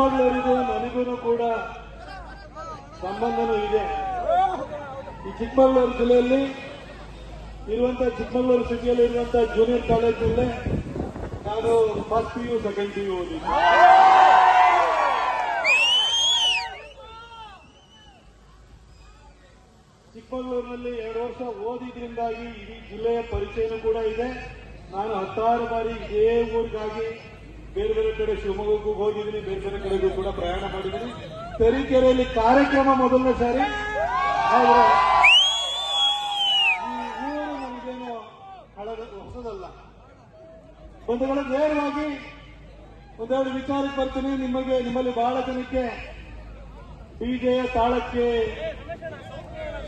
ಚಿಕ್ಕಮಗಳೂರಿಗೂ ನನಗೂ ಕೂಡ ಸಂಬಂಧನೂ ಇದೆ. ಈ ಚಿಕ್ಕಮಗಳೂರು ಜಿಲ್ಲೆಯಲ್ಲಿ ಇರುವಂತಹ ಚಿಕ್ಕಮಗಳೂರು ಸಿಟಿಯಲ್ಲಿ ಇರುವಂತಹ ಜೂನಿಯರ್ ಕಾಲೇಜಲ್ಲೇ ನಾನು ಫಸ್ಟ್ PU ಸೆಕೆಂಡ್ PU ಓದಿದ್ದೆ. ಚಿಕ್ಕಮಗಳೂರಿನಲ್ಲಿ 2 ವರ್ಷ ಓದಿದ್ರಿಂದಾಗಿ ಇಡೀ ಜಿಲ್ಲೆಯ ಪರಿಚಯನೂ ಕೂಡ ಇದೆ. ನಾನು 10 ಬಾರಿ ಇದೇ ಊರಿಗಾಗಿ ಬೇರೆ ಬೇರೆ ಕಡೆ ಶಿವಮೊಗ್ಗಕ್ಕೂ ಹೋಗಿದ್ದೀನಿ, ಬೇರೆ ಬೇರೆ ಕಡೆಗೂ ಕೂಡ ಪ್ರಯಾಣ ಮಾಡಿದ್ದೀನಿ. ತರೀಕೆರೆಯಲ್ಲಿ ಕಾರ್ಯಕ್ರಮ ಮೊದಲನೇ ಸಾರಿ. ಆದರೆ ಈ ಊರು ನನಗೇನು ಹೊಸದಲ್ಲ. ಬಂಧುಗಳ ನೇರವಾಗಿ ಒಂದೆರಡು ವಿಚಾರಕ್ಕೆ ಬರ್ತೀನಿ. ನಿಮ್ಮಲ್ಲಿ ಬಹಳ ಜನಕ್ಕೆ ಡಿಜೆಯ ತಾಳಕ್ಕೆ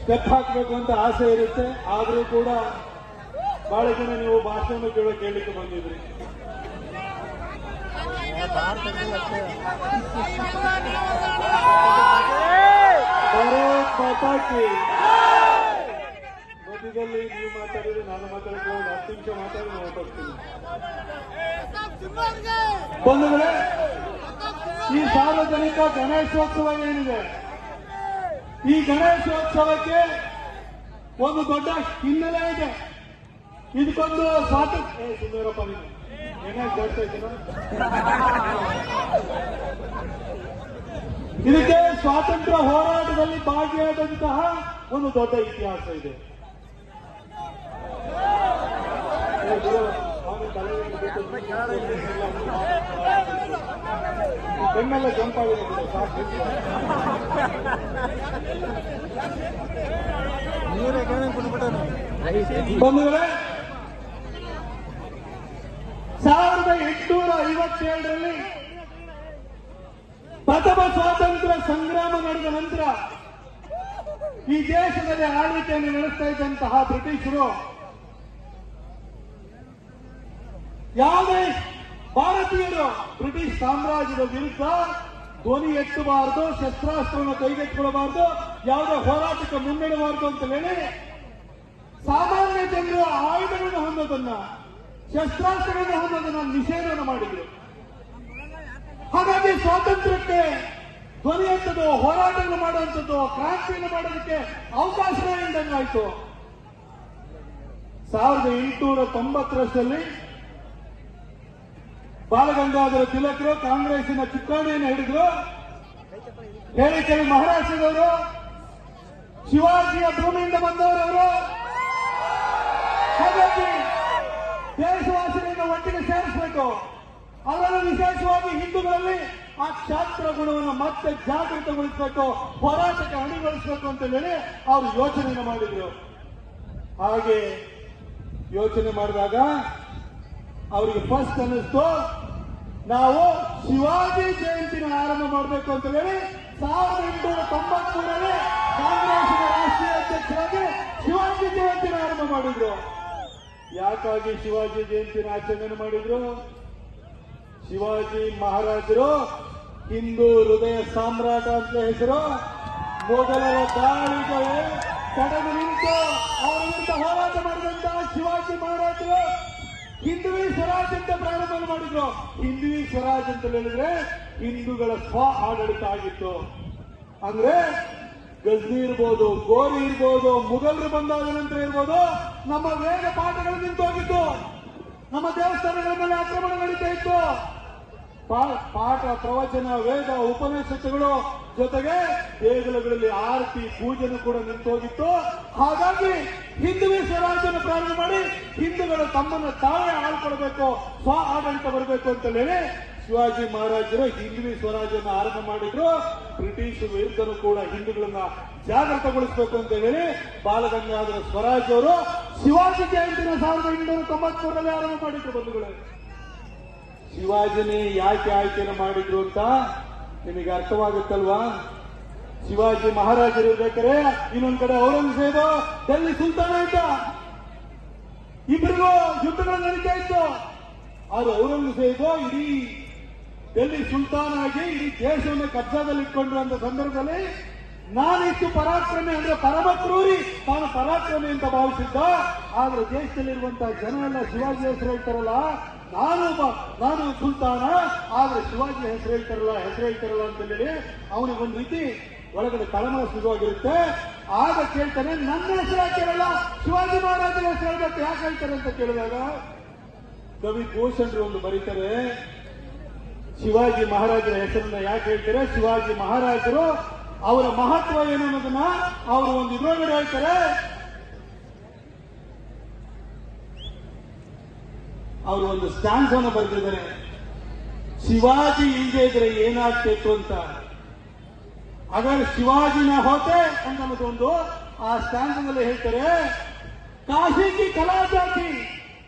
ಸ್ಟೆಪ್ ಹಾಕಬೇಕು ಅಂತ ಆಸೆ ಇರುತ್ತೆ. ಆದರೂ ಕೂಡ ಬಹಳ ಜನ ನೀವು ಭಾಷಣ ಕೇಳಲಿಕ್ಕೆ ಬಂದಿದ್ರಿ. ಮಧ್ಯದಲ್ಲಿ ನೀವು ಮಾತಾಡಿದ್ರೆ ನಾನು ಮಾತಾಡಿದ್ರೆ ಒಂದು 10 ನಿಮಿಷ ಮಾತಾಡಿ ನಾನು ಹೊರಟೋಗ್ತೀನಿ. ಬಂಧುಗಳೇ, ಈ ಸಾರ್ವಜನಿಕ ಗಣೇಶೋತ್ಸವ ಏನಿದೆ, ಈ ಗಣೇಶೋತ್ಸವಕ್ಕೆ ಒಂದು ದೊಡ್ಡ ಹಿನ್ನೆಲೆ ಇದೆ. ಇದಕ್ಕೊಂದು ಸ್ವಾತಂತ್ರ್ಯ ಸುಂದರಪ್ಪ ನೀವು ಏನಾಗಿ ಹೇಳ್ತಾ ಇದ್ದೀನ, ಇದಕ್ಕೆ ಸ್ವಾತಂತ್ರ್ಯ ಹೋರಾಟದಲ್ಲಿ ಭಾಗಿಯಾದಂತಹ ಒಂದು ದೊಡ್ಡ ಇತಿಹಾಸ ಇದೆ. ಬೆನ್ನೆಲ್ಲ ಜಂಪ್ ಆಗಿದೆ. ಬಂಧುಗಳೇ, 1857ರಲ್ಲಿ ಪ್ರಥಮ ಸ್ವಾತಂತ್ರ್ಯ ಸಂಗ್ರಾಮ ನಡೆದ ನಂತರ ಈ ದೇಶದಲ್ಲಿ ಆಳ್ವಿಕೆಯನ್ನು ನಡೆಸ್ತಾ ಇದ್ದಂತಹ ಬ್ರಿಟಿಷರು ಯಾವುದೇ ಭಾರತೀಯರು ಬ್ರಿಟಿಷ್ ಸಾಮ್ರಾಜ್ಯದ ವಿರುದ್ಧ ಧ್ವನಿ ಎತ್ತಬಾರದು, ಶಸ್ತ್ರಾಸ್ತ್ರವನ್ನು ಕೈಗೆತ್ತಿಕೊಳ್ಳಬಾರದು, ಯಾವುದೇ ಹೋರಾಟಕ್ಕೆ ಮುನ್ನಡೆಯಬಾರದು ಅಂತ ಹೇಳಿ ಸಾಮಾನ್ಯ ಜನರು ಆಯುಧಗಳನ್ನು ಹೊಂದೋದನ್ನ, ಶಸ್ತ್ರಾಸ್ತ್ರಗಳನ್ನು ಹೊಂದೋದನ್ನ ನಿಷೇಧವನ್ನು ಮಾಡಿದ್ರು. ಹಾಗಾಗಿ ಸ್ವಾತಂತ್ರ್ಯಕ್ಕೆ ಧ್ವನಿ ಎತ್ತದು, ಹೋರಾಟವನ್ನು ಮಾಡುವಂಥದ್ದು, ಕ್ರಾಂತಿಯನ್ನು ಮಾಡೋದಕ್ಕೆ ಅವಕಾಶವೇ ಇಲ್ಲದಂಗಾಯ್ತು. 1890ರಲ್ಲಿ ಬಾಲಗಂಗಾಧರ ತಿಲಕರು ಕಾಂಗ್ರೆಸ್ಸಿನ ಚುಕ್ಕಾಣಿಯನ್ನು ಹಿಡಿದ್ರು. ಹೇಳಿಕೆರೆ ಮಹಾರಾಷ್ಟ್ರದವರು, ಶಿವಾಜಿಯ ಭೂಮಿಯಿಂದ ಬಂದವರವರು. ಹಾಗಾಗಿ ದೇಶವಾಸಿಗಳನ್ನು ಒಟ್ಟಿಗೆ ಸೇರಿಸಬೇಕು. ಅದರಲ್ಲೂ ವಿಶೇಷವಾಗಿ ಹಿಂದೂಗಳಲ್ಲಿ ಆ ಕ್ಷಾತ್ರ ಗುಣವನ್ನು ಮತ್ತೆ ಜಾಗೃತಗೊಳಿಸಬೇಕು, ಹೋರಾಟಕ್ಕೆ ಅಣಿಗೊಳಿಸಬೇಕು ಅಂತ ಹೇಳಿ ಅವರು ಯೋಚನೆಯನ್ನು ಮಾಡಿದ್ರು. ಹಾಗೆ ಯೋಚನೆ ಮಾಡಿದಾಗ ಅವರಿಗೆ ಫಸ್ಟ್ ಅನ್ನಿಸ್ತು, ನಾವು ಶಿವಾಜಿ ಜಯಂತಿನ ಆರಂಭ ಮಾಡಬೇಕು ಅಂತ ಹೇಳಿ 1893ರಲ್ಲಿ ಕಾಂಗ್ರೆಸ್ನ ರಾಷ್ಟ್ರೀಯ ಅಧ್ಯಕ್ಷರಾಗಿ ಶಿವಾಜಿ ಜಯಂತಿನ ಆರಂಭ ಮಾಡಿದ್ರು. ಯಾಕಾಗಿ ಶಿವಾಜಿ ಜಯಂತಿನ ಆಚರಣೆ ಮಾಡಿದ್ರು? ಶಿವಾಜಿ ಮಹಾರಾಜರು ಹಿಂದೂ ಹೃದಯ ಸಾಮ್ರಾಟ ಅಂತ ಹೆಸರು. ಮೊಘಲರ ದಾಳಿಗೆ ತಡೆದು ನಿಂತು ಅವರ ವಿರುದ್ಧ ಹೋರಾಟ ಮಾಡಿದಂತಹ ಶಿವಾಜಿ ಮಹಾರಾಜರು ಹಿಂದುವಿ ಸ್ವರಾಜ್ ಅಂತ ಪ್ರಾರಂಭ ಮಾಡಿದ್ರು. ಹಿಂದುವಿ ಸ್ವರಾಜ್ ಅಂತ ಹೇಳಿದ್ರೆ ಹಿಂದೂಗಳ ಸ್ವ ಆಡಳಿತ ಆಗಿತ್ತು. ಅಂದ್ರೆ ಗಜ್ನಿ ಇರ್ಬೋದು, ಗೋರಿ ಇರ್ಬೋದು, ಮುಘಲರು ಬಂದಾದ ನಂತರ ಇರ್ಬೋದು, ನಮ್ಮ ವೇದ ಪಾಠಗಳು ನಿಂತು ಹೋಗಿತ್ತು. ನಮ್ಮ ದೇವಸ್ಥಾನಗಳ ಮೇಲೆ ಆಕ್ರಮಣ ನಡೀತಾ ಇತ್ತು. ಪಾಠ, ಪ್ರವಚನ, ವೇದ, ಉಪನಿಷತ್ತುಗಳು ಜೊತೆಗೆ ದೇಗುಲಗಳಲ್ಲಿ ಆರತಿ, ಪೂಜೆನೂ ಕೂಡ ನಿಂತು ಹೋಗಿತ್ತು. ಹಾಗಾಗಿ ಹಿಂದುವಿ ಸ್ವರಾಜ್ಯವನ್ನು ಪ್ರಾರಂಭ ಮಾಡಿ ಹಿಂದೂಗಳು ತಮ್ಮನ್ನು ತಾವೇ ಆಳ್ಕೊಳ್ಬೇಕು, ಸ್ವ ಆಡಳಿತ ಬರಬೇಕು ಅಂತ ಹೇಳಿ ಶಿವಾಜಿ ಮಹಾರಾಜರು ಹಿಂದುವಿ ಸ್ವರಾಜ್ಯವನ್ನು ಆರಂಭ ಮಾಡಿದ್ರು. ಬ್ರಿಟಿಷ್ ವಿರುದ್ಧನೂ ಕೂಡ ಹಿಂದೂಗಳನ್ನ ಜಾಗೃತಗೊಳಿಸಬೇಕು ಅಂತ ಹೇಳಿ ಬಾಲಗಂಗಾಧರ ಸ್ವರಾಜ್ ಅವರು ಶಿವಾಜಿ ಜಯಂತಿನ 1893ರಲ್ಲಿ ಆರಂಭ ಮಾಡಿದ್ರು. ಬಂಧುಗಳೇ, ಶಿವಾಜಿನೇ ಯಾಕೆ ಆಯ್ಕೆಯನ್ನು ಮಾಡಿದ್ರು ಅಂತ ನಿಮಗೆ ಅರ್ಥವಾಗುತ್ತಲ್ವಾ? ಶಿವಾಜಿ ಮಹಾರಾಜರು ಇರ್ಬೇಕಾದ್ರೆ ಇನ್ನೊಂದ್ ಕಡೆ ಔರಂಗಜೇಬ, ಡೆಲ್ಲಿ ಸುಲ್ತಾನ ಇದ್ದ. ಇಬ್ಬರಿಗೂ ಯುದ್ಧಗಳು ನಡೀತಾ ಇತ್ತು. ಆದ್ರೆ ಔರಂಗಜೇಬ ಇಡೀ ಡೆಲ್ಲಿ ಸುಲ್ತಾನ ಆಗಿ ಇಡೀ ದೇಶವನ್ನು ಕಬ್ಜಾದಲ್ಲಿ ಇಟ್ಕೊಂಡಿರುವಂತ ಸಂದರ್ಭದಲ್ಲಿ ನಾನಿಷ್ಟು ಪರಾಕ್ರಮಿ ಅಂದ್ರೆ ಪರಮ ಕ್ರೂರಿ, ತಾನು ಪರಾಕ್ರಮಿ ಅಂತ ಭಾವಿಸಿದ್ದ. ಆದ್ರೆ ದೇಶದಲ್ಲಿರುವಂತಹ ಜನ ಎಲ್ಲ ಶಿವಾಜಿ ಹೆಸರು ಹೇಳ್ತಾರಲ್ಲ, ನಾನು ಸುಲ್ತಾನ, ಆದ್ರೆ ಶಿವಾಜಿ ಹೆಸರು ಹೇಳ್ತಾರಲ್ಲ ಅಂತ ಹೇಳಿ ಅವನಿಗೆ ಒಂದು ರೀತಿ ಒಳಗಡೆ ತಳಮಳ ಶುರುವಾಗಿರುತ್ತೆ. ಆಗ ಕೇಳ್ತಾನೆ, ನನ್ನ ಹೆಸರು ಯಾಕೆ ಶಿವಾಜಿ ಮಹಾರಾಜರ ಹೆಸರು ಹೇಳ್ಬೇಕು, ಯಾಕೆ ಹೇಳ್ತಾರೆ ಅಂತ ಕೇಳಿದಾಗ ಕವಿ ಭೂಷಣರು ಒಂದು ಬರೀತಾರೆ, ಶಿವಾಜಿ ಮಹಾರಾಜರ ಹೆಸರನ್ನ ಯಾಕೆ ಹೇಳ್ತಾರೆ, ಶಿವಾಜಿ ಮಹಾರಾಜರು ಅವರ ಮಹತ್ವ ಏನು ಅನ್ನೋದನ್ನ ಅವರು ಒಂದು ಇದ್ರೊಳಗಡೆ ಹೇಳ್ತಾರೆ. ಅವರು ಒಂದು ಸ್ಟ್ಯಾನ್ಸ್ ಅನ್ನು ಬರೆದಿದ್ದಾರೆ, ಶಿವಾಜಿ ಇಲ್ಲದೆ ಇದ್ರೆ ಏನಾಗ್ತಿತ್ತು ಅಂತ. अगर शिवाजी न होते ಅನ್ನೋದೊಂದು ಆ ಸ್ಟ್ಯಾನ್ಸ್ ನಲ್ಲಿ ಹೇಳ್ತಾರೆ, काशी की कला जाती,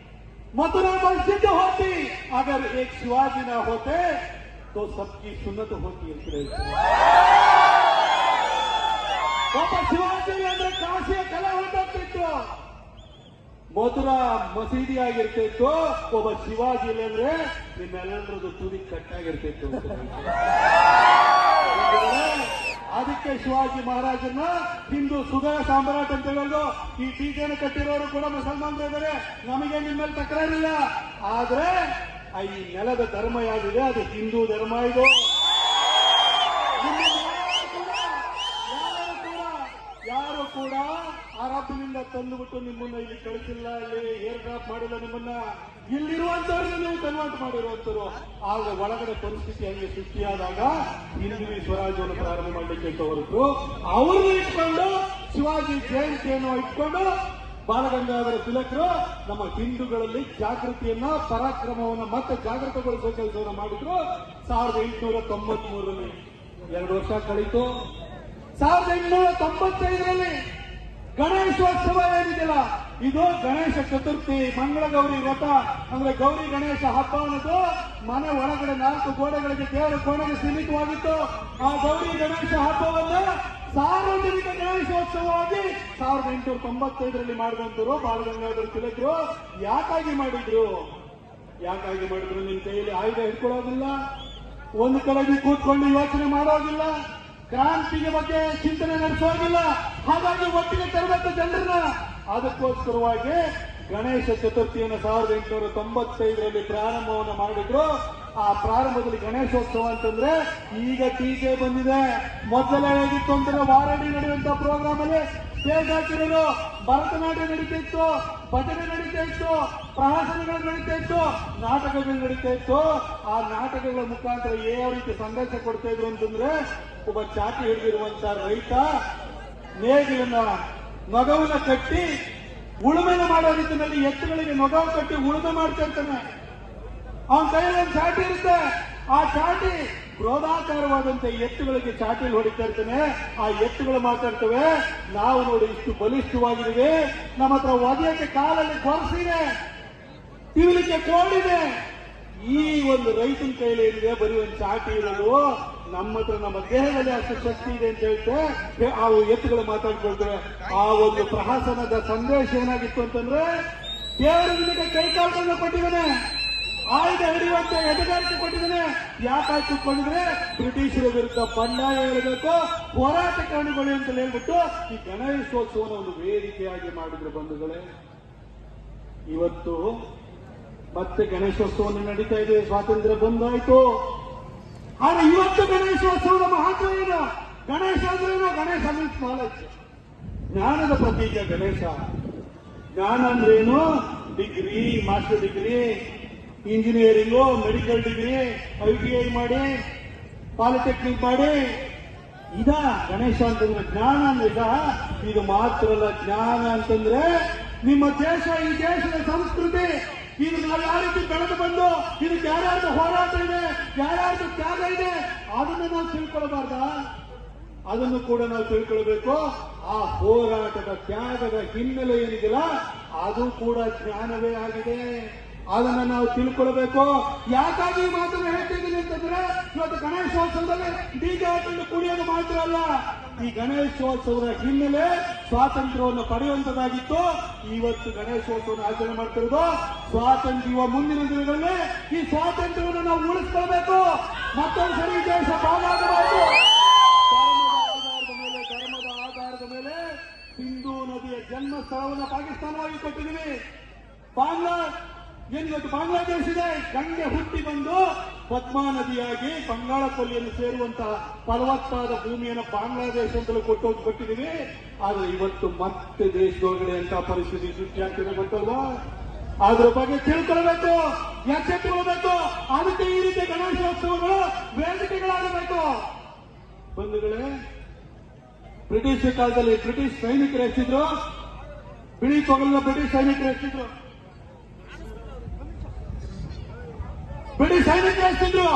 मथुरा मस्जिद होती, अगर एक शिवाजी न होते तो सबकी सुन्नत होती ಅಂತ ಹೇಳ್ತಾರೆ. ಒಬ್ಬ ಶಿವಾಜಿ ಅಂದ್ರೆ ಕಾಶಿಯ ಕಲೆ ಹೊರಟೋಗ್ತಿತ್ತು, ಮಥುರಾ ಮಸೀದಿ ಆಗಿರ್ತಿತ್ತು. ಒಬ್ಬ ಶಿವಾಜಿ ಅಂದ್ರೆ ನಿಮ್ಮೆಲ್ಲರದು ತುದಿ ಕಟ್ಟಾಗಿರ್ತಿತ್ತು. ಅದಕ್ಕೆ ಶಿವಾಜಿ ಮಹಾರಾಜನ್ನ ಹಿಂದೂ ಸುಧಾ ಸಾಮ್ರಾಟ್ ಅಂತ ಹೇಳೋದು. ಈ ಟೀಕೆಯನ್ನು ಕಟ್ಟಿರೋರು ಕೂಡ ಮುಸಲ್ಮಾನರು ಇದ್ದಾರೆ, ನಮಗೆ ನಿಮ್ಮಲ್ಲಿ ತಕರಾರಿಲ್ಲ. ಆದ್ರೆ ಈ ನೆಲದ ಧರ್ಮ ಯಾವಿದೆ ಅದು ಹಿಂದೂ ಧರ್ಮ. ಇದು ಯಾರು ಕೂಡ ಅರಬ್ನಿಂದ ತಂದುಬಿಟ್ಟು ನಿಮ್ಮನ್ನ ಇಲ್ಲಿ ಕಳಿಸಿಲ್ಲ, ಇಲ್ಲಿ ಏರ್ ಡ್ರಾಪ್ ಮಾಡಿಲ್ಲ, ನಿಮ್ಮನ್ನ ಇಲ್ಲಿರುವಂತವ್ರಿಗೆ ನೀವು ಕನ್ವರ್ಟ್ ಮಾಡಿರುವಂತರು. ಆಗ ಒಳಗಡೆ ಪರಿಸ್ಥಿತಿ ಹಂಗೆ ಸೃಷ್ಟಿಯಾದಾಗ ಹಿಂದೂ ಸ್ವರಾಜ್ಯವನ್ನು ಪ್ರಾರಂಭ ಮಾಡಲಿಕ್ಕೆ ಅಂತ ಹೊರಟರು. ಅವ್ರನ್ನ ಇಟ್ಕೊಂಡು ಶಿವಾಜಿ ಜಯಂತಿಯನ್ನು ಇಟ್ಕೊಂಡು ಬಾಲಗಂಗಾಧರ ತಿಲಕರು ನಮ್ಮ ಹಿಂದೂಗಳಲ್ಲಿ ಜಾಗೃತಿಯನ್ನ, ಪರಾಕ್ರಮವನ್ನು ಮತ್ತೆ ಜಾಗೃತಗೊಳಿಸುವ ಕೆಲಸವನ್ನು ಮಾಡಿದ್ರು. 1893ರಲ್ಲಿ 2 ವರ್ಷ ಕಳೀತು. 1895ರಲ್ಲಿ ಗಣೇಶೋತ್ಸವ ಏನಿದೆಯಲ್ಲ, ಇದು ಗಣೇಶ ಚತುರ್ಥಿ, ಮಂಗಳ ಗೌರಿ ವ್ರತ ಅಂದ್ರೆ ಗೌರಿ ಗಣೇಶ ಹಬ್ಬ ಅನ್ನೋದು ಮನೆ ಒಳಗಡೆ 4 ಗೋಡೆಗಳಿಗೆ ದೇವರ ಕೋಣೆಗೆ ಸೀಮಿತವಾಗಿತ್ತು. ಆ ಗೌರಿ ಗಣೇಶ ಹಬ್ಬವನ್ನ ಸಾರ್ವಜನಿಕ ಗಣೇಶೋತ್ಸವವಾಗಿ 1895ರಲ್ಲಿ ಮಾಡಿದಂತರು ಬಾಲಗಂಗಾಧರ ತಿಲಕರು. ಯಾಕಾಗಿ ಮಾಡಿದ್ರು? ನಿಮ್ ಕೈಯಲ್ಲಿ ಆಯುಧ ಹಿಡ್ಕೊಳ್ಳೋದಿಲ್ಲ, ಒಂದು ಕಡೆಗೆ ಕೂತ್ಕೊಂಡು ಯೋಚನೆ ಮಾಡೋದಿಲ್ಲ, ಕ್ರಾಂತಿಗೆ ಬಗ್ಗೆ ಚಿಂತನೆ ನಡೆಸೋಗಿಲ್ಲ. ಹಾಗಾಗಿ ಒಟ್ಟಿಗೆ ತರಬೇಕು ಜನರನ್ನ. ಅದಕ್ಕೋಸ್ಕರವಾಗಿ ಗಣೇಶ ಚತುರ್ಥಿಯನ್ನು 1895ರಲ್ಲಿ ಪ್ರಾರಂಭವನ್ನು ಮಾಡಿದ್ರು. ಆ ಪ್ರಾರಂಭದಲ್ಲಿ ಗಣೇಶೋತ್ಸವ ಅಂತಂದ್ರೆ ಈಗ ಟೀಕೆ ಬಂದಿದೆ. ಮೊದಲೇ ಹೇಗಿತ್ತು ಅಂತಂದ್ರೆ ವಾರಡಿ ನಡೆಯುವಂತ ಪ್ರೋಗ್ರಾಮ್ ಅಲ್ಲಿ ಸ್ಟೇಜ್ ಹಾಕಿರೋದು, ಭರತನಾಟ್ಯ ನಡೀತಾ ಇತ್ತು, ಭಜನೆ ನಡೀತಾ ಇತ್ತು, ಪ್ರಹಸನಗಳು ನಡೀತಾ ಇತ್ತು, ನಾಟಕಗಳು ನಡೀತಾ ಇತ್ತು. ಆ ನಾಟಕಗಳ ಮುಖಾಂತರ ಯಾವ ರೀತಿ ಸಂದೇಶ ಕೊಡ್ತಾ ಇದ್ರು ಅಂತಂದ್ರೆ, ಒಬ್ಬ ಚಾಟಿ ಹಿಡಿದಿರುವಂತ ರೈತ ನೇಗಿಲನ್ನ ನೊಗವನ್ನ ಕಟ್ಟಿ ಉಳುಮೆನ ಮಾಡೋ ರೀತಿಯಲ್ಲಿ ಎತ್ತುಗಳಿಗೆ ನೊಗವು ಕಟ್ಟಿ ಉಳುಮೆ ಮಾಡ್ತಾ ಇರ್ತಾನೆ. ಅವನ ಕೈಯಲ್ಲಿ ಒಂದು ಚಾಟಿ ಇರುತ್ತೆ, ಆ ಚಾಟಿ ಕ್ರೋಧಾಕಾರವಾದಂತೆ ಎತ್ತುಗಳಿಗೆ ಚಾಟಿಯಲ್ಲಿ ಹೊಡಿತಾ ಇರ್ತಾನೆ. ಆ ಎತ್ತುಗಳು ಮಾತಾಡ್ತವೆ, ನಾವು ನೋಡಿ ಇಷ್ಟು ಬಲಿಷ್ಠವಾಗಿದ್ದೀವಿ, ನಮ್ಮ ಹತ್ರ ಒದೆಯಕ್ಕೆ ಕಾಲಲ್ಲಿ ಗೊರಸಿದೆ, ತಿವಿಲಿಕ್ಕೆ ಕೋಡಿದೆ. ಈ ಒಂದು ರೈತನ ಕೈಯಲ್ಲಿ ಏನಿದೆ ಬರೀ ಒಂದು ಚಾಟಿ ಇರೋದು, ನಮ್ಮ ಹತ್ರ ನಮ್ಮ ದೇಹದಲ್ಲಿ ಅಷ್ಟು ಶಕ್ತಿ ಇದೆ ಅಂತ ಹೇಳ್ತೆ ಆ ಎತ್ತುಗಳು ಮಾತಾಡ್ಕೊಳ್ತೇವೆ. ಆ ಒಂದು ಪ್ರಹಸನದ ಸಂದೇಶ ಏನಾಗಿತ್ತು ಅಂತಂದ್ರೆ, ದೇವರ ನಿಮಗೆ ಕೈಕಾಲುಗಳನ್ನ ಕೊಟ್ಟಿದ್ದಾನೆ, ಆಯುಧ ಹಿಡಿಯುವಂತೆ ಎದುಗಾರಿಕೆ ಕೊಟ್ಟಿದ್ದಾನೆ. ಯಾಕಾಗಿ ಕೂತ್ಕೊಂಡಿದ್ರೆ ಬ್ರಿಟಿಷರ ವಿರುದ್ಧ ಬಂಡಾಯ ಹೇಳಬೇಕು, ಹೋರಾಟಕಾರಣಿಗಳು ಅಂತ ಹೇಳ್ಬಿಟ್ಟು ಈ ಗಣೇಶೋತ್ಸವನ ಒಂದು ವೇದಿಕೆಯಾಗಿ ಮಾಡಿದ್ರು. ಬಂಧುಗಳೇ, ಇವತ್ತು ಮತ್ತೆ ಗಣೇಶೋತ್ಸವವನ್ನು ನಡೀತಾ ಇದೆ. ಸ್ವಾತಂತ್ರ್ಯ ಬಂದಾಯ್ತು, ಆದ್ರೆ ಇವತ್ತು ಗಣೇಶೋತ್ಸವದ ಮಹತ್ವ ಏನು? ಗಣೇಶ ಅಂದ್ರೇನು? ಗಣೇಶ ಮೀನ್ಸ್ ನಾಲೆಡ್ಜ್, ಜ್ಞಾನದ ಪ್ರತೀಕ ಗಣೇಶ. ಜ್ಞಾನ ಅಂದ್ರೇನು? Degree, master degree, engineering, medical degree, ITI ಮಾಡಿ, ಪಾಲಿಟೆಕ್ನಿಕ್ ಮಾಡಿ, ಇದ ಗಣೇಶ ಅಂತಂದ್ರೆ. ಜ್ಞಾನ ಅಂದ್ರೆ ಇದು ಮಾತ್ರ ಅಲ್ಲ. ಜ್ಞಾನ ಅಂತಂದ್ರೆ ನಿಮ್ಮ ದೇಶ, ಈ ದೇಶದ ಸಂಸ್ಕೃತಿ, ಇದು ನಾವು ಯಾವ ರೀತಿ ಬೆಳೆದು ಬಂದು ಇದಕ್ಕೆ ಯಾರ್ಯಾರ್ದು ಹೋರಾಟ ಇದೆ, ಯಾರ್ಯಾರ್ದು ತ್ಯಾಗ ಇದೆ, ಅದನ್ನು ನಾವು ತಿಳ್ಕೊಳ್ಬಾರ್ದ? ಅದನ್ನು ಕೂಡ ನಾವು ತಿಳ್ಕೊಳ್ಬೇಕು. ಆ ಹೋರಾಟದ ತ್ಯಾಗದ ಹಿನ್ನೆಲೆ ಏನಿದೆಯಲ್ಲ ಅದು ಕೂಡ ಜ್ಞಾನವೇ ಆಗಿದೆ. ಅದನ್ನ ನಾವು ತಿಳ್ಕೊಳ್ಬೇಕು. ಯಾಕಾಗಿ ಈ ಮಾತನ್ನು ಹೇಳ್ತಿದ್ದೀನಿ ಅಂತಂದ್ರೆ, ಇವತ್ತು ಗಣೇಶೋತ್ಸವದಲ್ಲಿ ಡಿಜೆ ಹಾಕೊಂಡು ಕುಡಿಯೋದು ಮಾತ್ರ ಅಲ್ಲ, ಈ ಗಣೇಶೋತ್ಸವದ ಹಿನ್ನೆಲೆ ಸ್ವಾತಂತ್ರ್ಯವನ್ನು ಪಡೆಯುವಂತದ್ದಾಗಿತ್ತು. ಇವತ್ತು ಗಣೇಶೋತ್ಸವವನ್ನು ಆಚರಣೆ ಮಾಡ್ತಿರೋದು ಸ್ವಾತಂತ್ರ್ಯ. ಮುಂದಿನ ದಿನಗಳಲ್ಲಿ ಈ ಸ್ವಾತಂತ್ರ್ಯವನ್ನು ನಾವು ಉಳಿಸ್ಕೊಳ್ಬೇಕು. ಮತ್ತೊಂದು ಸರಿ ದೇಶ ಬಾಳಾಗಬಾರದು. ಧರ್ಮದ ಆಧಾರದ ಮೇಲೆ ಸಿಂಧೂ ನದಿಯ ಜನ್ಮ ಸ್ಥಳವನ್ನು ಪಾಕಿಸ್ತಾನವಾಗಿ ಕೊಟ್ಟಿದ್ದೀವಿ. ಬಾಂಗ್ಲಾ ಏನಿವತ್ತು ಬಾಂಗ್ಲಾದೇಶ ಇದೆ, ಗಂಗೆ ಹುಟ್ಟಿ ಬಂದು ಪದ್ಮಾ ನದಿಯಾಗಿ ಬಂಗಾಳ ಕೊಲ್ಲಿಯನ್ನು ಸೇರುವಂತಹ ಫಲವತ್ತಾದ ಭೂಮಿಯನ್ನು ಬಾಂಗ್ಲಾದೇಶ ಅಂತಲೂ ಕೊಟ್ಟಿದ್ದೀವಿ. ಆದ್ರೆ ಇವತ್ತು ಮತ್ತೆ ದೇಶದೊಳಗಡೆ ಅಂತ ಪರಿಸ್ಥಿತಿ ಸೃಷ್ಟಿಯಾಗ್ತಿದೆ ಗೊತ್ತಲ್ವಾ? ಅದ್ರ ಬಗ್ಗೆ ತಿಳ್ಕೊಳ್ಬೇಕು, ಎಚ್ಚೆತ್ತುಕೊಳ್ಬೇಕು. ಅದಕ್ಕೆ ಈ ರೀತಿ ಗಣೇಶೋತ್ಸವಗಳು ವೇದಿಕೆಗಳಾಗಬೇಕು. ಬಂಧುಗಳೇ, ಬ್ರಿಟಿಷ್ ಕಾಲದಲ್ಲಿ ಬ್ರಿಟಿಷ್ ಸೈನಿಕರು ಎಷ್ಟಿದ್ರು? ಬಿಳಿ ತೊಗಲಿನ ಬ್ರಿಟಿಷ್ ಸೈನಿಕರು ಎಷ್ಟಿದ್ರು? ಬ್ರಿಟಿಷ್ ಸೈನಿಕರು ಎಷ್ಟಿದ್ರು?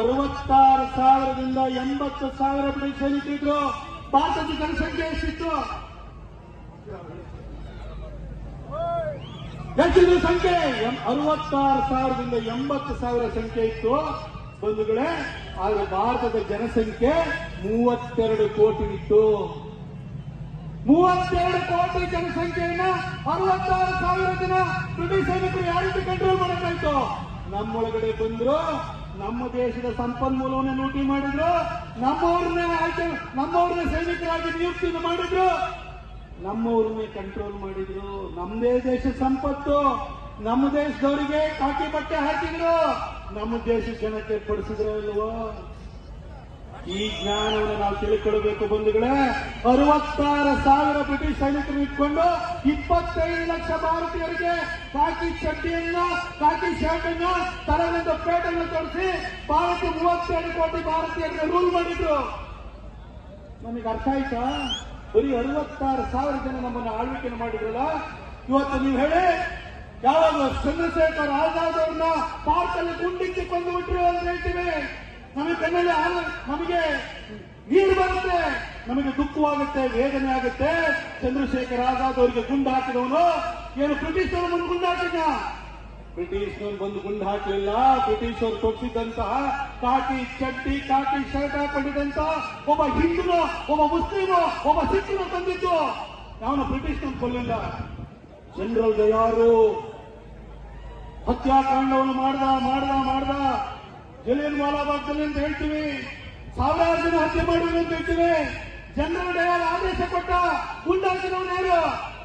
66,000ದಿಂದ 80,000 ಬ್ರಿಟಿಷ್ ಸೈನಿಕರಿದ್ರು. ಭಾರತದ ಜನಸಂಖ್ಯೆ ಎಷ್ಟಿತ್ತು? ಎಷ್ಟಿದ್ರು ಸಂಖ್ಯೆ? 66,000ದಿಂದ 80,000 ಸಂಖ್ಯೆ ಇತ್ತು ಬಂಧುಗಳೇ. ಆದ್ರೆ ಭಾರತದ ಜನಸಂಖ್ಯೆ 32 ಕೋಟಿ ಇತ್ತು. 32 ಕೋಟಿ ಜನಸಂಖ್ಯೆಯನ್ನ 66,000 ಜನ ಬ್ರಿಟಿಷ್ ಸೈನಿಕರು ಯಾವ ರೀತಿ ಕಂಟ್ರೋಲ್ ಮಾಡಕ್ಕಾಯ್ತು? ನಮ್ಮೊಳಗಡೆ ಬಂದ್ರು, ನಮ್ಮ ದೇಶದ ಸಂಪನ್ಮೂಲವನ್ನು ಲೂಟಿ ಮಾಡಿದ್ರು, ನಮ್ಮವ್ರನ್ನೇ ಸೈನಿಕರಾಗಿ ನಿಯುಕ್ತಿ ಮಾಡಿದ್ರು, ನಮ್ಮವ್ರನ್ನೇ ಕಂಟ್ರೋಲ್ ಮಾಡಿದ್ರು. ನಮ್ಮದೇ ದೇಶದ ಸಂಪತ್ತು, ನಮ್ಮ ದೇಶದವರಿಗೆ ಕಾಕಿ ಬಟ್ಟೆ ಹಾಕಿದ್ರು, ನಮ್ಮ ದೇಶದ ಜನಕ್ಕೆ ಪಡಿಸಿದ್ರು ಅಲ್ವೋ? ಈ ಜ್ಞಾನವನ್ನು ನಾವು ತಿಳ್ಕೊಳ್ಬೇಕು ಬಂಧುಗಳೇ. 66,000 ಬ್ರಿಟಿಷ್ ಸೈನಿಕರು ಇಟ್ಕೊಂಡು 25 ಲಕ್ಷ ಭಾರತೀಯರಿಗೆ ಕಾಕಿ ಚಡ್ಡಿಯನ್ನ, ಕಾಕಿ ಶರ್ಟ್ ಅನ್ನ, ತಲೆಯಿಂದ ಪೇಟನ್ನು ತೋರಿಸಿ ಭಾರತ 32 ಕೋಟಿ ಭಾರತೀಯರಿಗೆ ರೂಲ್ ಮಾಡಿದ್ರು. ನಮಗೆ ಅರ್ಥ ಆಯ್ತಾ? ಬರೀ 66,000 ಜನ ನಮ್ಮನ್ನು ಆಳ್ವಿಕೆ ಮಾಡಿದ್ರಲ್ಲ. ಇವತ್ತು ನೀವು ಹೇಳಿ, ಯಾವಾಗ ಚಂದ್ರಶೇಖರ್ ಆಜಾದ್ ಅವ್ರನ್ನ ಪಾರ್ಕ್ ಅಲ್ಲಿ ಗುಂಡಿಕ್ಕಿ ಕೊಂದು ಬಿಟ್ರು ಅಂತ ಹೇಳ್ತೀವಿ. ನಮಗೆ ಕಣ್ಣಲ್ಲಿ ನಮಗೆ ನೀರು ಬರುತ್ತೆ, ನಮಗೆ ದುಃಖವಾಗುತ್ತೆ, ವೇದನೆ ಆಗುತ್ತೆ. ಚಂದ್ರಶೇಖರ್ ಆಜಾದ್ ಅವರಿಗೆ ಗುಂಡು ಹಾಕಿದವನು ಏನು ಬ್ರಿಟಿಷರು ಮುಂದೆ ಗುಂಡು ಹಾಕಿದ? ಬ್ರಿಟಿಷ್ನವ್ರು ಬಂದು ಗುಂಡು ಹಾಕಲಿಲ್ಲ. ಬ್ರಿಟಿಷರು ಕೊಟ್ಟಿದ್ದಂತಹ ಕಾಕಿ ಚಡ್ಡಿ, ಕಾಕಿ ಶರ್ಟ್ ಹಾಕೊಂಡಿದ್ದಂತಹ ಒಬ್ಬ ಹಿಂದೂನೋ, ಒಬ್ಬ ಮುಸ್ಲಿಮೋ, ಒಬ್ಬ ಸಿಖ್ನೋ ತಂದಿದ್ದು. ಅವನು ಬ್ರಿಟಿಷ್ನವ್ರು ಕೊಲ್ಲಿಲ್ಲ. ಜನರಲ್ ದಯಾರು ಹತ್ಯಾಕಾಂಡವನ್ನು ಮಾಡ್ದ ಜಲಿಯನ್ ವಾಲಾಬಾಗ್ದಲ್ಲಿ ಅಂತ ಹೇಳ್ತೀವಿ. 1000 ಜನ ಹತ್ಯೆ ಮಾಡಿದ್ರು ಅಂತ ಹೇಳ್ತೀವಿ. ಜನರಲ್ ಡಯಾರ್ ಆದೇಶ ಕೊಟ್ಟ. ಗುಂಡಾಕಿದವನು ಯಾರು?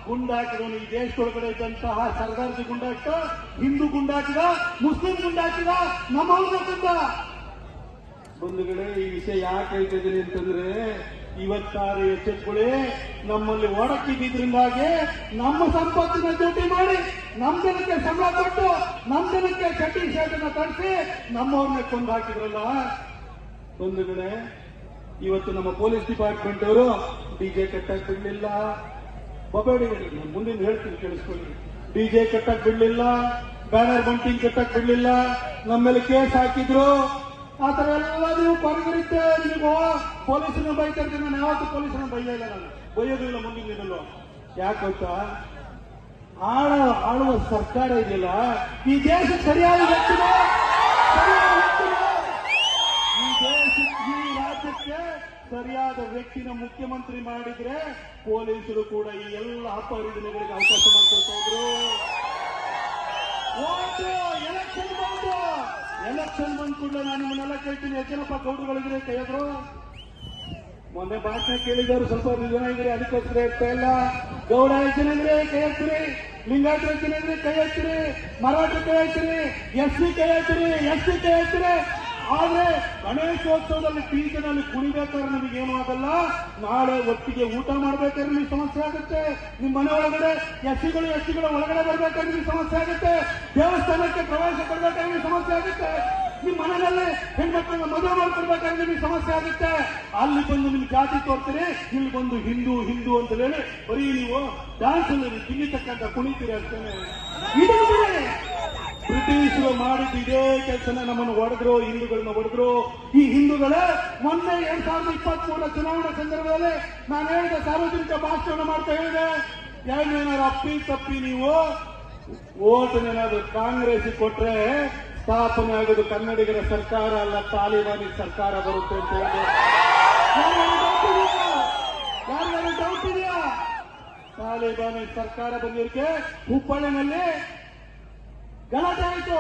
ಗುಂಡಾಕಿದವನು ಈ ದೇಶದೊಳಗಡೆ ಇದ್ದಂತಹ ಸರ್ದಾರ್ಜಿ ಗುಂಡಾಕಿದ, ಹಿಂದೂ ಗುಂಡಾಕಿದ, ಮುಸ್ಲಿಂ ಗುಂಡಾಕಿದ, ನಮ್ಮವ್ರನ್ನ ಕೊಂದ. ಬಂಧುಗಳೇ, ಈ ವಿಷಯ ಯಾಕೆ ಹೇಳ್ತಿದ್ದೀನಿ ಅಂತಂದ್ರೆ, ಇವತ್ತಾರು ಎಚ್ಚೆತ್ಕೊಳ್ಳಿ. ನಮ್ಮಲ್ಲಿ ಒಡಕಿದ್ರಿಂದಾಗಿ ನಮ್ಮ ಸಂಪತ್ತಿನ ಡ್ಯೂಟಿ ಮಾಡಿ, ನಮ್ಮ ಜನಕ್ಕೆ ಸಂಬಳ ಕೊಟ್ಟು, ನಮ್ಮ ಜನಕ್ಕೆ ಚಡ್ಡಿ ಶರ್ಟನ್ನ ತರಿಸಿ ನಮ್ಮವ್ರನ್ನ ಕೊಂದು ಹಾಕಿದ್ರಲ್ಲ ಬಂಧುಗಳೇ. ಇವತ್ತು ನಮ್ಮ ಪೊಲೀಸ್ ಡಿಪಾರ್ಟ್ಮೆಂಟ್ ಅವರು ಡಿಜೆ ಕಟ್ಟಕ್ ಬಿಡ್ಲಿಲ್ಲ. ಮುಂದಿನ ಹೇಳ್ತೀನಿ ಕೇಳಿಸ್ಕೊಳ್ಳಿ. ಡಿಜೆ ಕಟ್ಟಕ್ ಬಿಡ್ಲಿಲ್ಲ, ಬ್ಯಾನರ್ ಬಂಟಿಂಗ್ ಕಟ್ಟಕ್ ಬಿಡ್ಲಿಲ್ಲ, ನಮ್ಮ ಮೇಲೆ ಕೇಸ್ ಹಾಕಿದ್ರು. ಆ ತರ ಎಲ್ಲ ನೀವು ಕೊರಗಿರುತ್ತೆ. ನೀವು ಪೊಲೀಸರನ್ನ ಬೈತಾ ಇರ್ತೀನಿ. ನಾನು ಯಾವತ್ತು ಪೊಲೀಸರನ್ನ ಬೈಯಲ್ಲ, ನಾನು ಬೈಯೋದಿಲ್ಲ ಮುಂದಿನ ದಿನಲ್ಲೂ. ಯಾಕೆ ಗೊತ್ತಾ? ಆಳುವ ಸರ್ಕಾರ ಇದೆಯಲ್ಲ, ಈ ದೇಶ ಸರಿಯಾದ ವ್ಯಕ್ತಿನ, ಈ ರಾಜ್ಯಕ್ಕೆ ಸರಿಯಾದ ವ್ಯಕ್ತಿನ ಮುಖ್ಯಮಂತ್ರಿ ಮಾಡಿದ್ರೆ ಪೊಲೀಸರು ಕೂಡ ಈ ಎಲ್ಲ ಅಪಹರಿದನೆಗಳಿಗೆ ಅವಕಾಶ ಮಾಡಿಕೊಡ್ತಾ ಇದ್ರು. ಎಲೆಕ್ಷನ್ ಬಂದ ಕೂಡಲೇ ನಾನು ನಿಮ್ಮನ್ನೆಲ್ಲ ಕೇಳ್ತೀನಿ, ಹೆಚ್ಚನಪ್ಪ ಗೌಡರುಗಳಿದ್ರೆ ಕೈ ಎದ್ರು. ಮೊನ್ನೆ ಭಾಷಣ ಕೇಳಿದವರು ಸ್ವಲ್ಪ ಜನ ಇದ್ರೆ, ಅದಕ್ಕೋಸ್ಕರ ಇರ್ತಾ ಇಲ್ಲ. ಗೌಡ ಎಷ್ಟು ಜನ ಇದ್ರೆ ಕೈ ಎತ್ತಿರಿ, ಲಿಂಗಾಯತ ಎಷ್ಟು ಜನ ಇದ್ರೆ ಕೈ ಎತ್ತಿರಿ, ಮರಾಠ ಕೈ ಎತ್ತಿರಿ, ಎಸ್ಸಿ ಕೈ ಎತ್ತಿರಿ, ಎಸ್ಟಿ ಕೈ ಎತ್ತಿರಿ. ಆದ್ರೆ ಗಣೇಶೋತ್ಸವದಲ್ಲಿ ಟೀಚರ್ನಲ್ಲಿ ಕುಣಿಬೇಕಾದ್ರೆ ನಮಗೇನು ಆಗಲ್ಲ. ನಾಳೆ ಒಟ್ಟಿಗೆ ಊಟ ಮಾಡ್ಬೇಕಾದ್ರೆ ನಿಮಗೆ ಸಮಸ್ಯೆ ಆಗುತ್ತೆ. ನಿಮ್ಮ ಮನೆ ಒಳಗಡೆ ಎಸ್ಟಿಗಳ ಒಳಗಡೆ ಬರ್ಬೇಕಾದ್ರೆ ನಿಮಗೆ ಸಮಸ್ಯೆ ಆಗುತ್ತೆ. ದೇವಸ್ಥಾನಕ್ಕೆ ಪ್ರವೇಶ ಕೊಡ್ಬೇಕಾದ್ರೆ ನಿಮಗೆ ಸಮಸ್ಯೆ ಆಗುತ್ತೆ. ನಿಮ್ಮ ಮನೆಯಲ್ಲಿ ಹೆಣ್ಮಕ್ಳನ್ನ ಮದುವೆ ಮಾಡ್ಕೊಡ್ಬೇಕಾದ್ರೆ ನಿಮಗೆ ಸಮಸ್ಯೆ ಆಗುತ್ತೆ. ಅಲ್ಲಿ ಬಂದು ನಿಮ್ಗೆ ಜಾತಿ ತೋರ್ತೀರಿ, ಇಲ್ಲಿ ಬಂದು ಹಿಂದೂ ಹಿಂದೂ ಅಂತ ಹೇಳಿ ಬರೀ ನೀವು ಡ್ಯಾನ್ಸ್ ಅಲ್ಲಿ ತಿನ್ನಿತಕ್ಕಂಥ ಕುಣಿತೀರಿ ಅಷ್ಟೇನೆ. ಇದು ಬ್ರಿಟಿಷರು ಮಾಡಿದ ಇದೇ ಕೆಲಸನ ನಮ್ಮನ್ನು ಹೊಡೆದ್ರು, ಹಿಂದೂಗಳನ್ನ ಹೊಡೆದ್ರು. ಈ ಹಿಂದೂಗಳೇ ಮೊನ್ನೆ 2023 ಚುನಾವಣಾ ಸಂದರ್ಭದಲ್ಲಿ ನಾನು ಹೇಳಿದ ಸಾರ್ವಜನಿಕ ಭಾಷಣ ಮಾಡ್ತಾ ಹೇಳಿದೆ, ಏನಾದ್ರು ಅಪ್ಪಿ ತಪ್ಪಿ ನೀವು ಓಟನೇನಾದ್ರು ಕಾಂಗ್ರೆಸ್ ಕೊಟ್ರೆ ಸ್ಥಾಪನೆ ಆಗೋದು ಕನ್ನಡಿಗರ ಸರ್ಕಾರ ಅಲ್ಲ, ತಾಲಿಬಾನಿ ಸರ್ಕಾರ ಬರುತ್ತೆ ಅಂತ ಹೇಳಿದೆ. ಯಾರಿಗಾರು ಡೌಟ್ ಇದೆಯಾ? ತಾಲಿಬಾನಿ ಸರ್ಕಾರ ಬಂದಿರಕ್ಕೆ ಹುಬ್ಬಳ್ಳಿನಲ್ಲಿ ಗಲಾಟೆ ಆಯಿತು.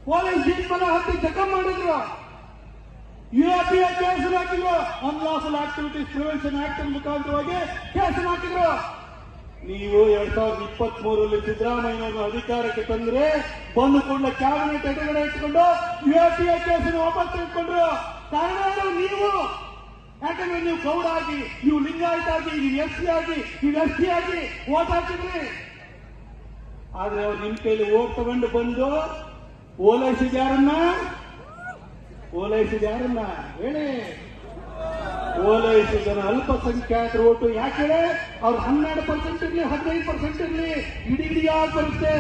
ಪೊಲೀಸ್ ಜೀಪ್ ಮೇಲೆ ಹತ್ತಿ ಜಖಂ ಮಾಡಿದ್ರು. ಯುಎಪಿಎ ಕೇಸ್ ಹಾಕಿದ್ರು. ಅನ್ಲಾಫುಲ್ ಆಕ್ಟಿವಿಟೀಸ್ ಪ್ರಿವೆನ್ಷನ್ ಆಕ್ಟ್ ಮುಖಾಂತರವಾಗಿ ಕೇಸ್ ಹಾಕಿದ್ರು. ನೀವು 2023 ಸಿದ್ದರಾಮಯ್ಯನವರು ಅಧಿಕಾರಕ್ಕೆ ತಂದ್ರೆ ಬಂದು ಕೂಡಲೇ ಕ್ಯಾಬಿನೆಟ್ ಎದುರುಗಡೆ ಇಟ್ಕೊಂಡು ಯುಎಪಿಎ ಕೇಸನ್ನು ವಾಪಸ್ ತೆಗೆದುಕೊಂಡ್ರು. ಕಾರಣ ನೀವು, ಯಾಕಂದ್ರೆ ನೀವು ಗೌಡ ಆಗಿ, ನೀವು ಲಿಂಗಾಯತ ಆಗಿ, ನೀವು ಎಸ್ಸಿ ಆಗಿ, ನೀವು ಎಸ್ಟಿ ಆಗಿ ಓಟ್ ಹಾಕಿದ್ರಿ. ಆದ್ರೆ ಅವ್ರು ನಿಮ್ ಕೈಲಿ ಓಟ್ ತಗೊಂಡು ಬಂದು ಓಲೈಸಿದ್ಯಾರನ್ನ ಹೇಳಿ. ಓಲೈಸಿದ ಅಲ್ಪಸಂಖ್ಯಾತರ ಓಟು ಯಾಕೆ ಅವ್ರು 12% ಇರ್ಲಿ, 15% ಇರ್ಲಿ, ಬಿಡಿಬಿಡಿಯಾಗಿ ಬರುತ್ತೆ.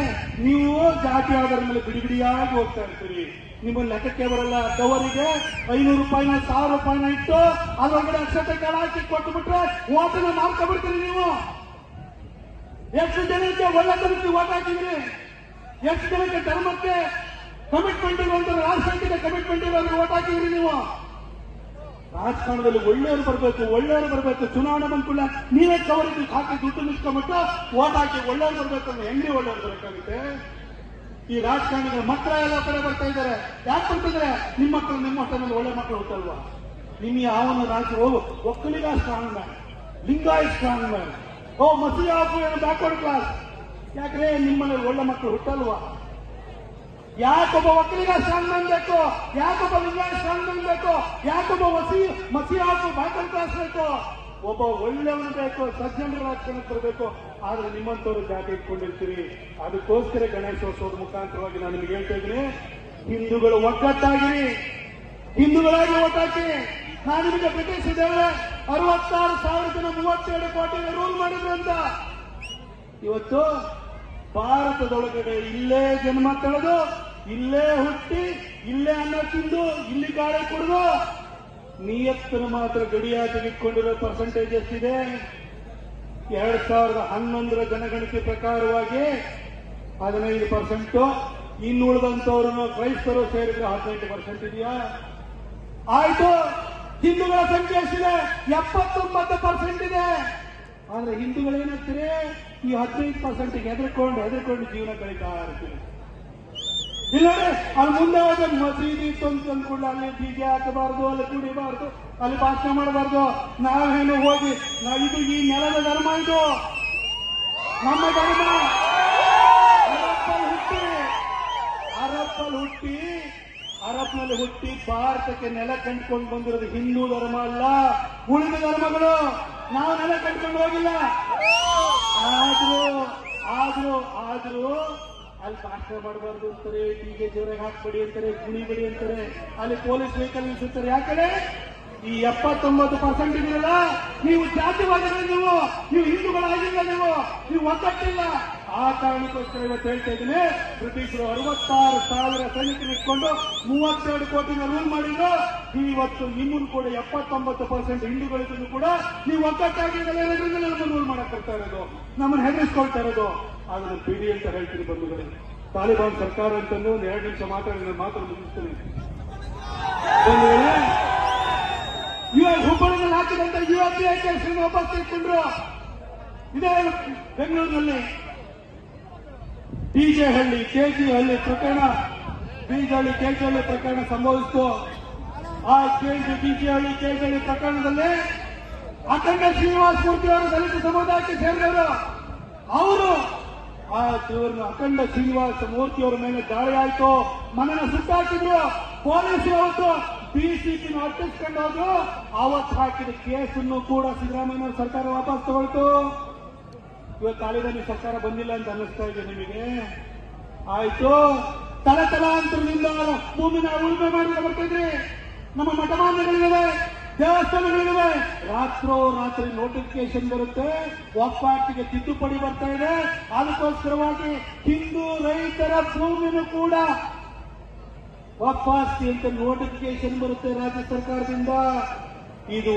ನೀವು ಜಾತಿ ಆಧಾರದ ಮೇಲೆ ಬಿಡಿಬಿಡಿಯಾಗಿ ಹೋಗ್ತಾ ಇರ್ತೀರಿ. ನಿಮ್ಮಲ್ಲಿ ಲೆಕ್ಕಕ್ಕೆ ಬರಲ್ಲ. ಕವರಿಗೆ 500 ರೂಪಾಯಿನ 1000 ರೂಪಾಯಿನ ಇಟ್ಟು ಅದರೊಳಗಡೆ ಅಕ್ಷತೆ ಕಾಳ ಹಾಕಿ ಕೊಟ್ಟುಬಿಟ್ರೆ ಓಟನ್ನ ಮಾಡ್ಕೊಬಿಡ್ತೀರಿ. ನೀವು ಎಷ್ಟು ಜನಕ್ಕೆ ಒಳ್ಳೆತನಕ್ಕೆ ಓಟ್ ಹಾಕಿದ್ರಿ? ಎಷ್ಟು ಜನಕ್ಕೆ ಧರ್ಮಕ್ಕೆ ಕಮಿಟ್ಮೆಂಟ್ ಇರುವಂತ ರಾಷ್ಟ್ರಕ್ಕೆ ಕಮಿಟ್ಮೆಂಟ್ ಇರೋದ್ರೆ ಓಟ್ ಹಾಕಿದ್ರಿ? ನೀವು ರಾಜಕಾರಣದಲ್ಲಿ ಒಳ್ಳೆಯವರು ಬರಬೇಕು. ಚುನಾವಣೆ ಬಂದ್ಕೂಡ ನೀವೇ ಕವರಿಗೆ ಹಾಕಿ ದುಡ್ಡು ನಿಂತ್ಕೊಂಡ್ಬಿಟ್ಟು ಓಟ್ ಹಾಕಿ ಒಳ್ಳೆಯವರು ಬರಬೇಕು ಅಂದ್ರೆ ಹೆಂಗ್ರಿ ಒಳ್ಳೆಯವರು ಬರಬೇಕಾಗುತ್ತೆ? ಈ ರಾಜಕಾರಣಿಗಳ ಮಕ್ಕಳ ಎಲ್ಲ ಕಡೆ ಬರ್ತಾ ಇದ್ದಾರೆ. ಯಾಕೆ ಬರ್ತಿದ್ದಾರೆ? ನಿಮ್ಮ ಮಕ್ಕಳು ನಿಮ್ಮ ಹೊಟ್ಟೆನಲ್ಲಿ ಒಳ್ಳೆ ಮಕ್ಕಳು ಹುಟ್ಟಲ್ವಾ? ನಿಮ್ಮ ಯಾವನ ರಾಜ್ಯ Vokkaliga strong man, Lingayat strong man, ಮಸೀಹಾಪು ಏನೋ ಬ್ಯಾಕ್ವರ್ಡ್ ಕ್ಲಾಸ್. ಯಾಕ್ರೆ ನಿಮ್ಮನೇಲಿ ಒಳ್ಳೆ ಮಕ್ಕಳು ಹುಟ್ಟಲ್ವಾ? ಯಾಕೊಬ್ಬ ಒಕ್ಕಲಿಗ ಸ್ಟ್ರಾಂಗ್ ಮ್ಯಾನ್ ಬೇಕು? ಯಾಕೊಬ್ಬ ಲಿಂಗಾಯತ್ ಸ್ಟ್ರಾಂಗ್ ಮ್ಯಾನ್ ಬೇಕು? ಯಾಕೊಬ್ಬ ಮಸೀಹಾಪು ಬ್ಯಾಕ್ವರ್ಡ್ ಕ್ಲಾಸ್ ಬೇಕು? ಒಬ್ಬ ಒಳ್ಳೆಯವನು ಬೇಕು, ಸಜ್ಜನರ ರಾಜಕಾರಣಕ್ಕೆ ಬರಬೇಕು. ಆದ್ರೆ ನಿಮ್ಮಂತವ್ರು ಜಾತಿ ಇಟ್ಕೊಂಡಿರ್ತೀರಿ. ಅದಕ್ಕೋಸ್ಕರ ಗಣೇಶೋತ್ಸವದ ಮುಖಾಂತರವಾಗಿ ನಾನು ನಿಮಗೆ ಹೇಳ್ತಾ ಇದ್ದೀನಿ, ಹಿಂದೂಗಳು ಒಗ್ಗಟ್ಟಾಗಿರಿ, ಹಿಂದೂಗಳಾಗಿ ಓಟ್ ಹಾಕಿ. ನಾನು ನಿಮಗೆ ಬ್ರಿಟಿಷ್ ಇದ್ದೇವೆ 66,000 ಜನ 32 ಕೋಟಿ ರೂಲ್ ಮಾಡಿದ್ರು ಅಂತ. ಇವತ್ತು ಭಾರತದೊಳಗಡೆ ಇಲ್ಲೇ ಜನ್ಮ ತಳೆದು, ಇಲ್ಲೇ ಹುಟ್ಟಿ, ಇಲ್ಲೇ ಅನ್ನ ತಿಂದು, ಇಲ್ಲಿ ಗಾಳಿ ಕುಡಿದು ನಿಯತ್ತನ್ನು ಮಾತ್ರ ಗಡಿಯಾಗಿ ಇಟ್ಕೊಂಡಿರೋ ಪರ್ಸೆಂಟೇಜ್ ಎಷ್ಟಿದೆ? 2011 ಜನಗಣತಿ ಪ್ರಕಾರವಾಗಿ 15%. ಇನ್ನು ಉಳಿದಂತವ್ರನ್ನು ಕ್ರೈಸ್ತರು ಸೇರಿದ್ರೆ 18% ಇದೆಯಾ? ಆಯ್ತು. ಹಿಂದೂಗಳ ಸಂಖ್ಯೆ ಎಷ್ಟಿದೆ? 79% ಇದೆ. ಆದ್ರೆ ಹಿಂದೂಗಳೇನಾಗ್ತೀರಿ? ಈ 15%ಗೆ ಹೆದರ್ಕೊಂಡು ಜೀವನ ಕಳೀತಾ ಇರ್ತೀವಿ. ಇಲ್ಲ ಅಲ್ಲಿ ಮುಂದೆ ಹೋದ ಮಸೀದಿ ತಂದ್ಕೊಂಡು ಅಲ್ಲಿ ಡಿಜೆ ಹಾಕಬಾರ್ದು, ಅಲ್ಲಿ ಕುಡಿಬಾರ್ದು, ಅಲ್ಲಿ ಭಾಷಣ ಮಾಡಬಾರ್ದು. ನಾವೇನು ಹೋಗಿ ಇದು ಈ ನೆಲದ ಧರ್ಮ, ಇದು ನಮ್ಮ ಧರ್ಮ. ಅರಬ್ನಲ್ಲಿ ಹುಟ್ಟಿ ಭಾರತಕ್ಕೆ ನೆಲ ಕಂಡುಕೊಂಡು ಬಂದಿರೋದು ಹಿಂದೂ ಧರ್ಮ ಅಲ್ಲ, ಉಳಿದ ಧರ್ಮಗಳು. ನಾವು ನೆಲ ಕಂಡುಕೊಂಡು ಹೋಗಿಲ್ಲ. ಆದ್ರೂ ಅಲ್ಲಿ ಭಾಷಣ ಮಾಡಬಾರ್ದು ಅಂತಾರೆ, ಡಿಜೆ ಜೋರಾಗಿ ಹಾಕ್ಬೇಡಿ ಅಂತಾರೆ, ಕುಣಿಬೇಡಿ ಅಂತಾರೆ, ಅಲ್ಲಿ ಪೊಲೀಸ್ ವೆಹಿಕಲ್ ನಿಲ್ಸುತ್ತಾರೆ. ಯಾಕಂದ್ರೆ ಈ 79% ಇದೆಯಲ್ಲ, ನೀವು ಜಾತಿವಾದಿಗಳು, ನೀವು ಹಿಂದೂಗಳಾಗಿಲ್ಲ, ನೀವು ಒಗ್ಗಟ್ಟಿಲ್ಲ. ಆ ಕಾರಣಕ್ಕೋಸ್ಕರ ಇವತ್ತು ಹೇಳ್ತಾ ಇದ್ದೀನಿ, ಬ್ರಿಟಿಷರು 66,000 ಸೈನಿಕರು ಇಟ್ಕೊಂಡು 32 ಕೋಟಿನ ರೂಲ್ ಮಾಡಿದ್ರು. ಇವತ್ತು ನಿಮ್ಮನ್ನು ಕೂಡ 79% ಹಿಂದೂಗಳಿದ್ರು ಕೂಡ ನೀವು ಒಗ್ಗಟ್ಟಾಗಿರಲಿಲ್ಲ. ನಮ್ಮನ್ನು ರೂಲ್ ಮಾಡಕ್ ಬರ್ತಾ ಇರೋದು, ನಮ್ಮನ್ನು ಹೆದರಿಸ್ಕೊಳ್ತಾ ಇರೋದು. ಅದನ್ನು ಬಿಡಿ ಅಂತ ಹೇಳ್ತೀನಿ ಬಂಧುಗಳೇ. ತಾಲಿಬಾನ್ ಸರ್ಕಾರ ಅಂತಂದು ಒಂದು 2 ನಿಮಿಷ ಮಾತಾಡಿ ಮುಗಿಸ್ತೀನಿ ಬಂಧುಗಳೇ. ಹುಬ್ಬಳ್ಳಿನಲ್ಲಿ ಹಾಕಿದಂತ ಯುಎಪಿಎ ಕೇಸನ್ನು ವಾಪಸ್ ತೆಗೆದುಕೊಂಡ್ರು. ಇದೇ ಬೆಂಗಳೂರಿನಲ್ಲಿ ಡಿಜೆಹಳ್ಳಿ ಕೆಜಿಹಳ್ಳಿ ಪ್ರಕರಣ, ಡಿಜೆಹಳ್ಳಿ ಕೆಜಿಹಳ್ಳಿ ಪ್ರಕರಣ ಸಂಭವಿಸಿತು. ಆ ಡಿಜೆಹಳ್ಳಿ ಕೆಜಿಹಳ್ಳಿ ಪ್ರಕರಣದಲ್ಲಿ ಅಖಂಡ ಶ್ರೀನಿವಾಸ ಮೂರ್ತಿ ಅವರು ದಲಿತ ಸಮುದಾಯಕ್ಕೆ ಸೇರಿದವರು. ಅವರು ಆ ದೇವರನ್ನು ಅಖಂಡ ಶ್ರೀನಿವಾಸ ಮೂರ್ತಿ ಅವರ ಮೇಲೆ ದಾಳಿ ಆಯಿತು, ಮನೆಯನ್ನು ಸುಟ್ಟಾಕಿದ್ರು. ಪೊಲೀಸರು ಅವತ್ತು ಬಿಸಿಪಿನ ಅಟ್ಟಿಸ್ಕೊಂಡು ಹೋದ್ರು. ಅವತ್ತು ಹಾಕಿದ ಕೇಸನ್ನು ಕೂಡ ಸಿದ್ದರಾಮಯ್ಯ ಸರ್ಕಾರ ವಾಪಸ್ ತಗೊಳ್ತು. ಇವತ್ತು ತಾಲಿಬಾನಿ ಸರ್ಕಾರ ಬಂದಿಲ್ಲ ಅಂತ ಅನ್ನಿಸ್ತಾ ಇದೆ ನಿಮಗೆ. ಆಯ್ತು, ತಲತಲಾಂತರದಿಂದ ಭೂಮಿನ ಉಳುಮೆ ಮಾಡಿ ಬರ್ತಿದ್ರಿ. ನಮ್ಮ ಮಠಮಾನ್ಯಗಳಿವೆ, ದೇವಸ್ಥಾನಗಳಿವೆ. ರಾತ್ರಿ ನೋಟಿಫಿಕೇಶನ್ ಬರುತ್ತೆ, ಒಪ್ಪಾಟಿಗೆ ತಿದ್ದುಪಡಿ ಬರ್ತಾ ಇದೆ. ಅದಕ್ಕೋಸ್ಕರವಾಗಿ ಹಿಂದೂ ರೈತರ ಭೂಮಿನೂ ಕೂಡ ಒಪ್ಪಾಸ್ತಿ ಅಂತ ನೋಟಿಫಿಕೇಶನ್ ಬರುತ್ತೆ ರಾಜ್ಯ ಸರ್ಕಾರದಿಂದ. ಇದು